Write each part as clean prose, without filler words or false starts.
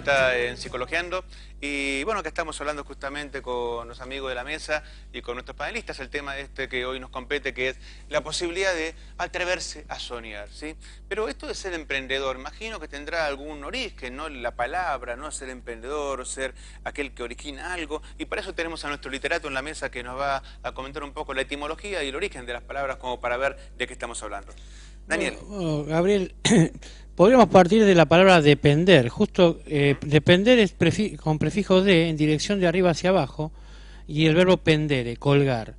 vuelta en Psicologiando y bueno, que estamos hablando justamente con los amigos de la mesa y con nuestros panelistas, el tema este que hoy nos compete, que es la posibilidad de atreverse a soñar, ¿sí? Pero esto de ser emprendedor, imagino que tendrá algún origen, ¿no? La palabra, ¿no? Ser emprendedor, ser aquel que origina algo, y para eso tenemos a nuestro literato en la mesa que nos va a comentar un poco la etimología y el origen de las palabras como para ver de qué estamos hablando. Daniel. Bueno, Gabriel, podríamos partir de la palabra depender. Justo depender es con prefijo de, en dirección de arriba hacia abajo, y el verbo pendere, colgar.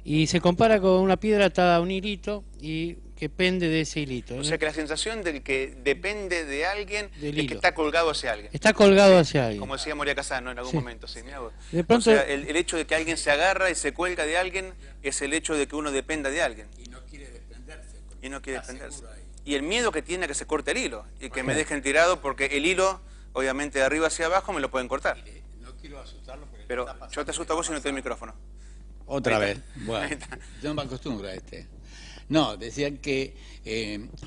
Y se compara con una piedra atada a un hilito y que pende de ese hilito. O sea que la sensación del que depende de alguien Del es hilo. que está colgado hacia alguien. Está colgado hacia alguien. Como decía Moria Casano en algún Sí. momento. Sí, mirá vos. De pronto, o sea, el hecho de que alguien se agarra y se cuelga de alguien es el hecho de que uno dependa de alguien. Y no quiere desprenderse. Y no quiere desprenderse. Seguro ahí. Y el miedo que tiene a que se corte el hilo y que me dejen tirado porque el hilo, obviamente de arriba hacia abajo, me lo pueden cortar. No quiero asustarlo porque Pero yo te asusto a vos si no te doy el micrófono. Otra Ahí vez. está. Ahí Bueno, está. yo no me acostumbro a este. No, decían que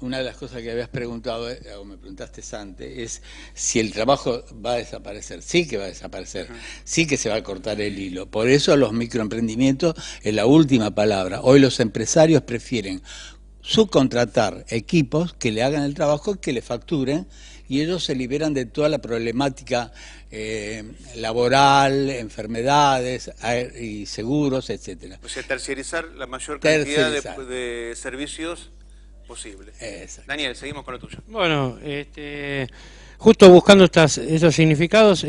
una de las cosas que habías preguntado, o me preguntaste antes, es si el trabajo va a desaparecer. Sí que va a desaparecer, sí que se va a cortar el hilo. Por eso los microemprendimientos es la última palabra. Hoy los empresarios prefieren subcontratar equipos que le hagan el trabajo, que le facturen, y ellos se liberan de toda la problemática laboral, enfermedades y seguros, etcétera. O sea, terciarizar la mayor cantidad Terciarizar. de servicios posible. Exacto. Daniel, seguimos con lo tuyo. bueno, justo buscando esos significados,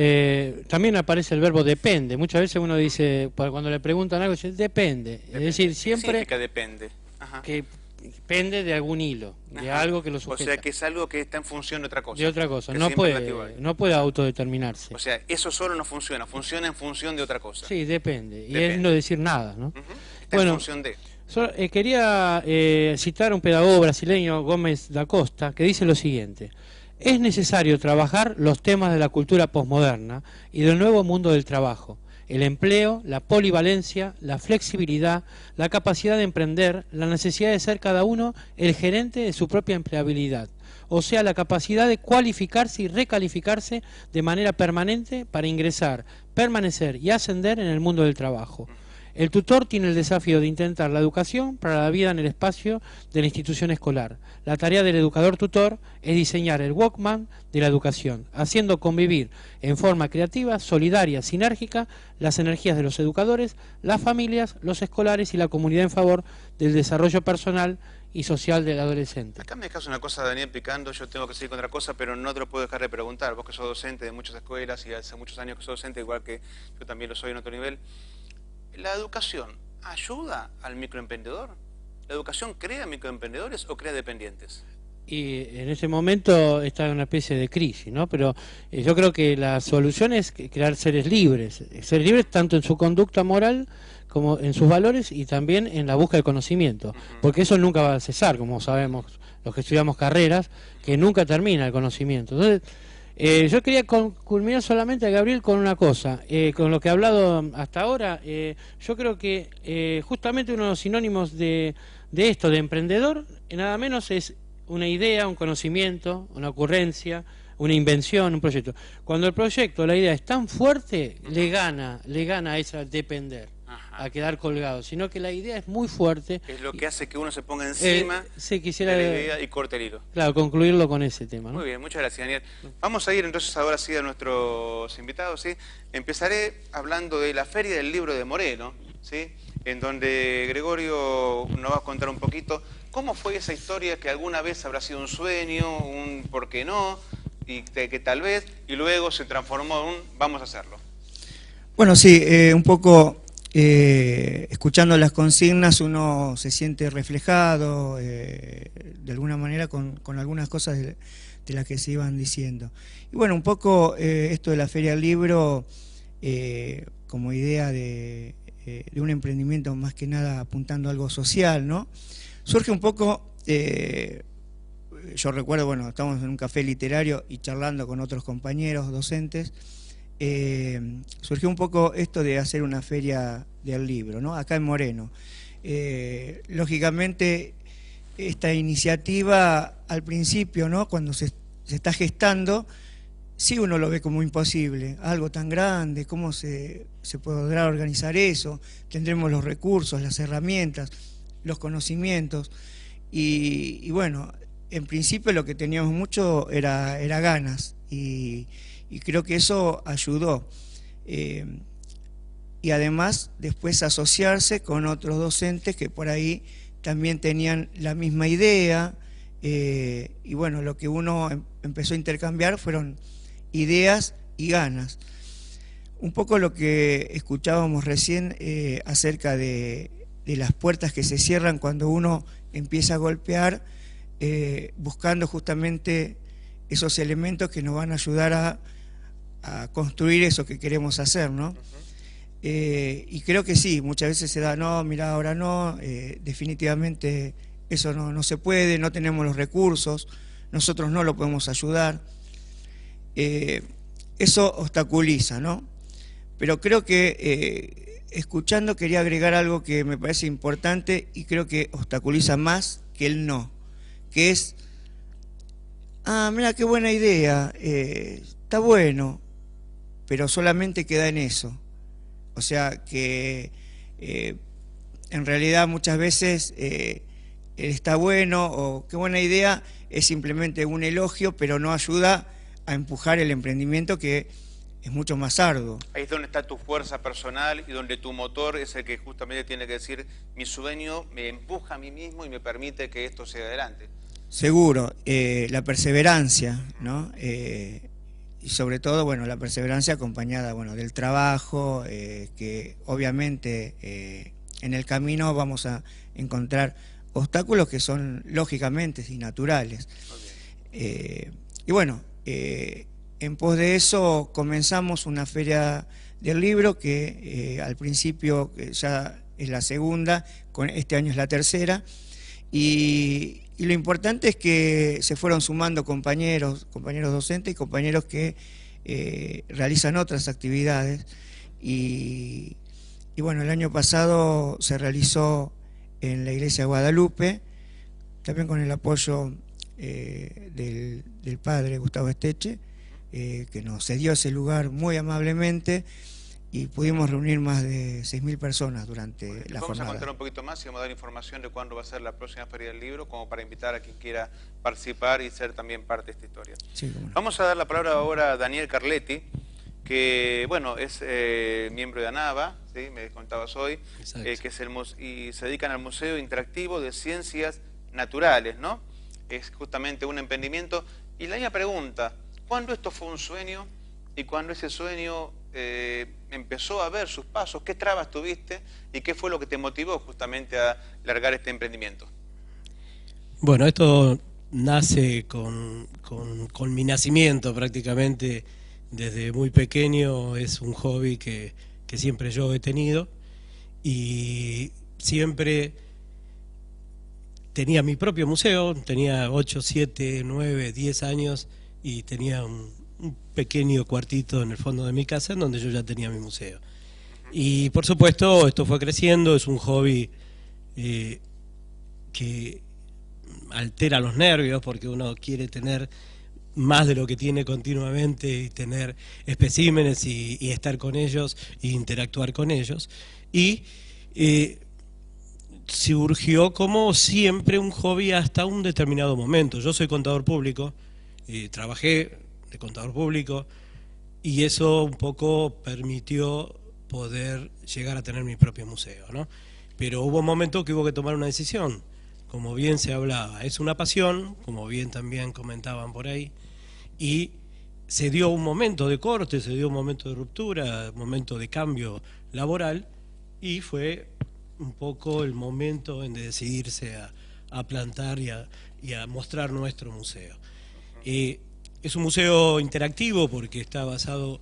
también aparece el verbo depende. Muchas veces uno dice, cuando le preguntan algo, dice depende. Es decir, ¿Qué siempre significa depende? Ajá. que depende de algún hilo, de Ajá. algo que lo O sujeta. sea, que es algo que está en función de otra cosa. De otra cosa, Que no siempre es puede, relativo a algo. no puede autodeterminarse. O sea, eso solo no funciona, funciona en función de otra cosa. Sí, depende. Y Depende. es no decir nada, ¿no? Ujú. Está Bueno, en función de... quería citar a un pedagogo brasileño, Gómez da Costa, que dice lo siguiente: es necesario trabajar los temas de la cultura posmoderna y del nuevo mundo del trabajo, el empleo, la polivalencia, la flexibilidad, la capacidad de emprender, la necesidad de ser cada uno el gerente de su propia empleabilidad, o sea, la capacidad de cualificarse y recalificarse de manera permanente para ingresar, permanecer y ascender en el mundo del trabajo. El tutor tiene el desafío de intentar la educación para la vida en el espacio de la institución escolar. La tarea del educador tutor es diseñar el Walkman de la educación, haciendo convivir en forma creativa, solidaria, sinérgica, las energías de los educadores, las familias, los escolares y la comunidad en favor del desarrollo personal y social del adolescente. Acá me dejas una cosa, Daniel, picando, yo tengo que seguir con otra cosa, pero no te lo puedo dejar de preguntar. Vos que sos docente de muchas escuelas y hace muchos años que sos docente, igual que yo también lo soy en otro nivel. ¿La educación ayuda al microemprendedor? ¿La educación crea microemprendedores o crea dependientes? Y en ese momento está en una especie de crisis, ¿no? Pero yo creo que la solución es crear seres libres tanto en su conducta moral como en sus valores y también en la búsqueda del conocimiento, porque eso nunca va a cesar, como sabemos los que estudiamos carreras, que nunca termina el conocimiento. Entonces, yo quería culminar solamente, Gabriel, con una cosa, con lo que he hablado hasta ahora. Yo creo que justamente uno de los sinónimos de esto, de emprendedor, nada menos es una idea, un conocimiento, una ocurrencia, una invención, un proyecto. Cuando el proyecto, la idea es tan fuerte, le gana a esa depender, a quedar colgado, sino que la idea es muy fuerte. Es lo que hace que uno se ponga encima sí, quisiera, de la idea y corte el hilo. claro, concluirlo con ese tema, ¿no? Muy bien, muchas gracias, Daniel. Vamos a ir entonces ahora sí a nuestros invitados, ¿sí? Empezaré hablando de la Feria del Libro de Moreno, ¿sí? En donde Gregorio nos va a contar un poquito cómo fue esa historia que alguna vez habrá sido un sueño, un por qué no, y que tal vez, y luego se transformó en un vamos a hacerlo. Bueno, sí, un poco escuchando las consignas uno se siente reflejado de alguna manera con algunas cosas de las que se iban diciendo. Y bueno, un poco esto de la Feria del Libro como idea de un emprendimiento más que nada apuntando a algo social, ¿no? Surge un poco, yo recuerdo, bueno, estábamos en un café literario y charlando con otros compañeros docentes, surgió un poco esto de hacer una feria del libro, ¿no? Acá en Moreno. Lógicamente, esta iniciativa al principio, ¿no? Cuando se está gestando, sí uno lo ve como imposible, algo tan grande, ¿cómo se podrá organizar eso? Tendremos los recursos, las herramientas, los conocimientos, y bueno, en principio lo que teníamos mucho era ganas, y creo que eso ayudó. Y además después asociarse con otros docentes que por ahí también tenían la misma idea, y bueno, lo que uno empezó a intercambiar fueron ideas y ganas. Un poco lo que escuchábamos recién acerca de las puertas que se cierran cuando uno empieza a golpear, buscando justamente esos elementos que nos van a ayudar a construir eso que queremos hacer, ¿no? Y creo que sí, muchas veces se da, no, mira, ahora no, definitivamente eso no se puede, no tenemos los recursos, nosotros no lo podemos ayudar. Eso obstaculiza, ¿no? Pero creo que escuchando quería agregar algo que me parece importante y creo que obstaculiza más que el no, que es, mira qué buena idea, está bueno, pero solamente queda en eso. O sea que en realidad muchas veces está bueno o qué buena idea es simplemente un elogio, pero no ayuda a empujar el emprendimiento, que es mucho más arduo. Ahí es donde está tu fuerza personal y donde tu motor es el que justamente tiene que decir, mi sueño me empuja a mí mismo y me permite que esto siga adelante. Seguro, la perseverancia, ¿no? Y sobre todo, bueno, la perseverancia acompañada, bueno, del trabajo, que obviamente en el camino vamos a encontrar obstáculos que son lógicamente y naturales. Y bueno, en pos de eso comenzamos una feria del libro que al principio ya es la segunda, este año es la tercera, y lo importante es que se fueron sumando compañeros docentes y compañeros que realizan otras actividades, y bueno, el año pasado se realizó en la iglesia de Guadalupe, también con el apoyo del padre Gustavo Esteche, que nos cedió ese lugar muy amablemente, y pudimos reunir más de 6.000 personas durante la jornada. Vamos a contar un poquito más y vamos a dar información de cuándo va a ser la próxima Feria del Libro, como para invitar a quien quiera participar y ser también parte de esta historia. Sí, bueno. Vamos a dar la palabra ahora a Daniel Carletti, que bueno, es miembro de ANAVA, ¿sí? Me contabas hoy, que es y se dedican al Museo Interactivo de Ciencias Naturales, ¿no? Es justamente un emprendimiento. Y la misma pregunta, ¿cuándo esto fue un sueño y cuándo ese sueño empezó a ver sus pasos? ¿Qué trabas tuviste y qué fue lo que te motivó justamente a largar este emprendimiento? Bueno, esto nace con mi nacimiento prácticamente. Desde muy pequeño es un hobby que siempre yo he tenido, y siempre tenía mi propio museo. Tenía 8, 7, 9, 10 años y tenía un pequeño cuartito en el fondo de mi casa en donde yo ya tenía mi museo. Y por supuesto esto fue creciendo, es un hobby que altera los nervios porque uno quiere tener más de lo que tiene continuamente y tener especímenes y estar con ellos e interactuar con ellos. Y surgió como siempre un hobby hasta un determinado momento. Yo soy contador público, trabajé de contador público, y eso un poco permitió poder llegar a tener mi propio museo, ¿no? Pero hubo un momento que hubo que tomar una decisión. Como bien se hablaba, es una pasión, como bien también comentaban por ahí, y se dio un momento de corte, se dio un momento de ruptura, un momento de cambio laboral, y fue un poco el momento en de decidirse a plantar y a mostrar nuestro museo. Es un museo interactivo porque está basado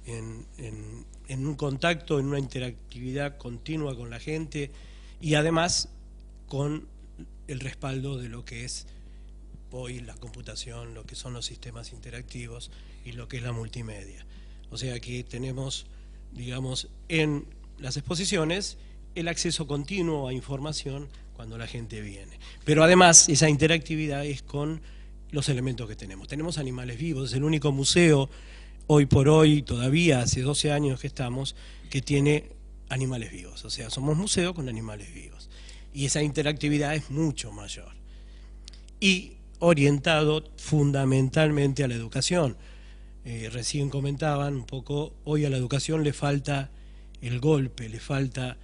en un contacto, en una interactividad continua con la gente, y además con el respaldo de lo que es hoy la computación, lo que son los sistemas interactivos y lo que es la multimedia. O sea que tenemos, digamos, en las exposiciones el acceso continuo a información cuando la gente viene. Pero además esa interactividad es con los elementos que tenemos. Tenemos animales vivos, es el único museo hoy por hoy, todavía hace 12 años que estamos, que tiene animales vivos. O sea, somos museo con animales vivos. Y esa interactividad es mucho mayor. Y orientado fundamentalmente a la educación. Recién comentaban un poco, hoy a la educación le falta el golpe, le falta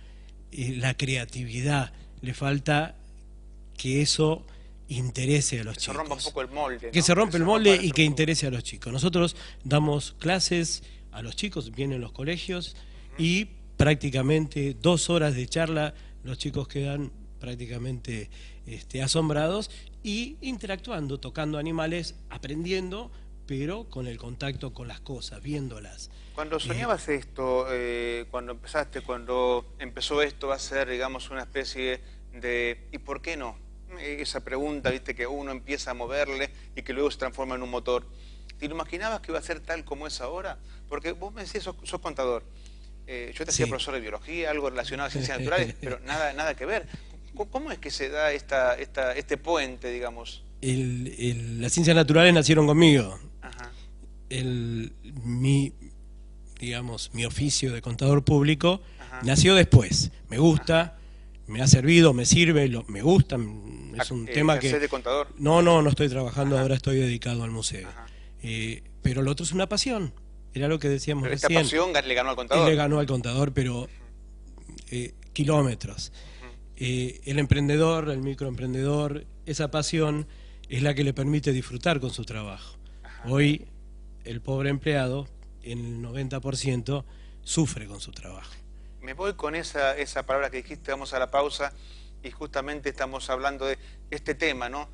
la creatividad, le falta que eso interese a los chicos. Que se rompa un poco el molde, ¿no? Que se rompa el molde y que interese a los chicos. Nosotros damos clases a los chicos, vienen los colegios y prácticamente 2 horas de charla, los chicos quedan prácticamente asombrados y interactuando, tocando animales, aprendiendo, pero con el contacto con las cosas, viéndolas. Cuando soñabas esto, cuando empezó esto a ser, digamos, una especie de ¿y por qué no? Esa pregunta, viste, que uno empieza a moverle y que luego se transforma en un motor. ¿Te lo imaginabas que iba a ser tal como es ahora? Porque vos me decís, sos contador. Yo te hacía profesor de biología, algo relacionado a ciencias naturales, pero nada que ver. ¿Cómo es que se da este puente, digamos? Las ciencias naturales nacieron conmigo. Ajá. Mi oficio de contador público nació después. Me gusta, me ha servido, me sirve, me gusta. Es un tema que... de contador? No estoy trabajando, ahora estoy dedicado al museo. Pero lo otro es una pasión. Era lo que decíamos pero recién. Esta pasión le ganó al contador. Le ganó al contador, pero kilómetros. El emprendedor, el microemprendedor, esa pasión es la que le permite disfrutar con su trabajo. Hoy el pobre empleado, en el 90%, sufre con su trabajo. Me voy con esa palabra que dijiste, vamos a la pausa, y justamente estamos hablando de este tema, ¿no?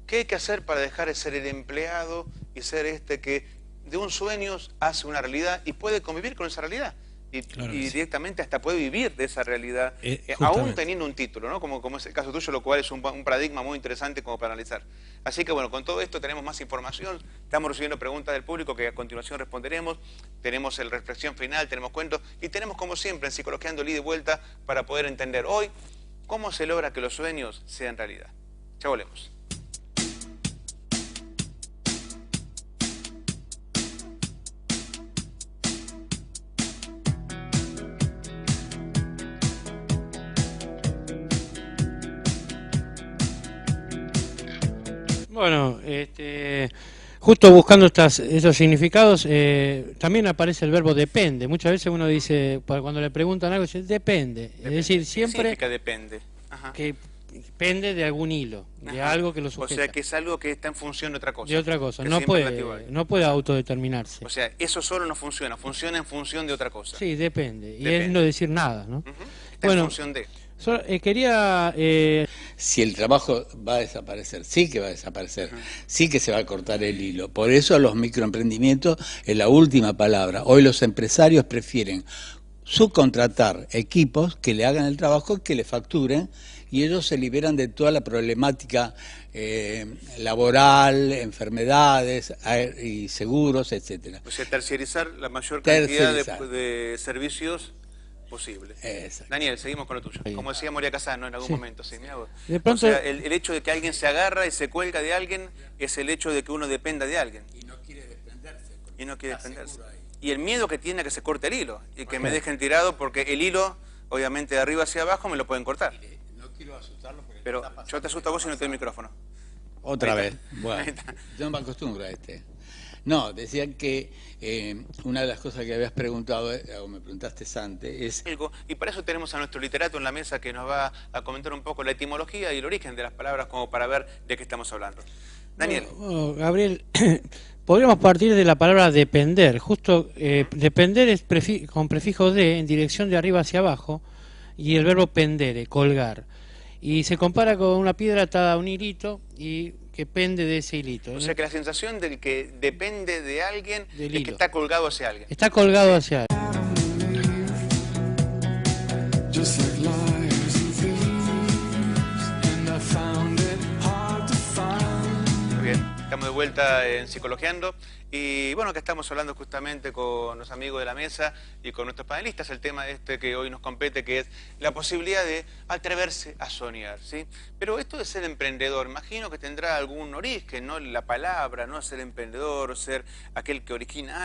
¿Qué hay que hacer para dejar de ser el empleado y ser que de un sueño hace una realidad y puede convivir con esa realidad? Y directamente hasta puede vivir de esa realidad, aún teniendo un título, ¿no? Como es el caso tuyo, lo cual es un paradigma muy interesante como para analizar. Así que bueno, con todo esto tenemos más información, estamos recibiendo preguntas del público que a continuación responderemos, tenemos el reflexión final, tenemos cuentos y tenemos como siempre en Psicologiando el ida y vuelta para poder entender hoy cómo se logra que los sueños sean realidad. Ya volvemos. Bueno, justo buscando esos significados, también aparece el verbo depende. Muchas veces uno dice, cuando le preguntan algo, dice depende. Es decir, siempre... ¿Qué significa depende? Ajá. Que depende de algún hilo, de algo que lo sujeta. O sea, que es algo que está en función de otra cosa. De otra cosa, no puede autodeterminarse. O sea, eso solo no funciona, funciona en función de otra cosa. Sí, depende. Y es no decir nada, ¿no? Está en función de... quería... Si el trabajo va a desaparecer, sí que va a desaparecer, sí que se va a cortar el hilo. Por eso los microemprendimientos es la última palabra. Hoy los empresarios prefieren subcontratar equipos que le hagan el trabajo, que le facturen, y ellos se liberan de toda la problemática laboral, enfermedades y seguros, etcétera. O sea, terciarizar la mayor cantidad de servicios posible. Exacto. Daniel, seguimos con lo tuyo. Como decía Moria Casano en algún momento. Sí, de pronto... O sea, el hecho de que alguien se agarra y se cuelga de alguien es el hecho de que uno dependa de alguien. Y no quiere desprenderse. Y el miedo que tiene a que se corte el hilo y que me dejen tirado porque el hilo, obviamente de arriba hacia abajo, me lo pueden cortar. No quiero asustarlo porque... Pero yo te asusto a vos y no te doy el micrófono. Otra vez. Bueno, yo no me acostumbro a No, decían que una de las cosas que habías preguntado, o me preguntaste antes, es... Y para eso tenemos a nuestro literato en la mesa que nos va a comentar un poco la etimología y el origen de las palabras como para ver de qué estamos hablando. Daniel. Bueno, Gabriel, podríamos partir de la palabra depender. Justo depender es con prefijo de, en dirección de arriba hacia abajo, y el verbo pendere, colgar. Y se compara con una piedra atada a un hilito y que pende de ese hilito. O sea que la sensación del que depende de alguien es que está colgado hacia alguien. Está colgado hacia alguien. Muy bien, estamos de vuelta en Psicologiando Y bueno, que estamos hablando justamente con los amigos de la mesa y con nuestros panelistas, el tema que hoy nos compete, que es la posibilidad de atreverse a soñar, ¿sí? Pero esto de ser emprendedor, imagino que tendrá algún origen, ¿no? La palabra, ¿no? Ser emprendedor, ser aquel que origina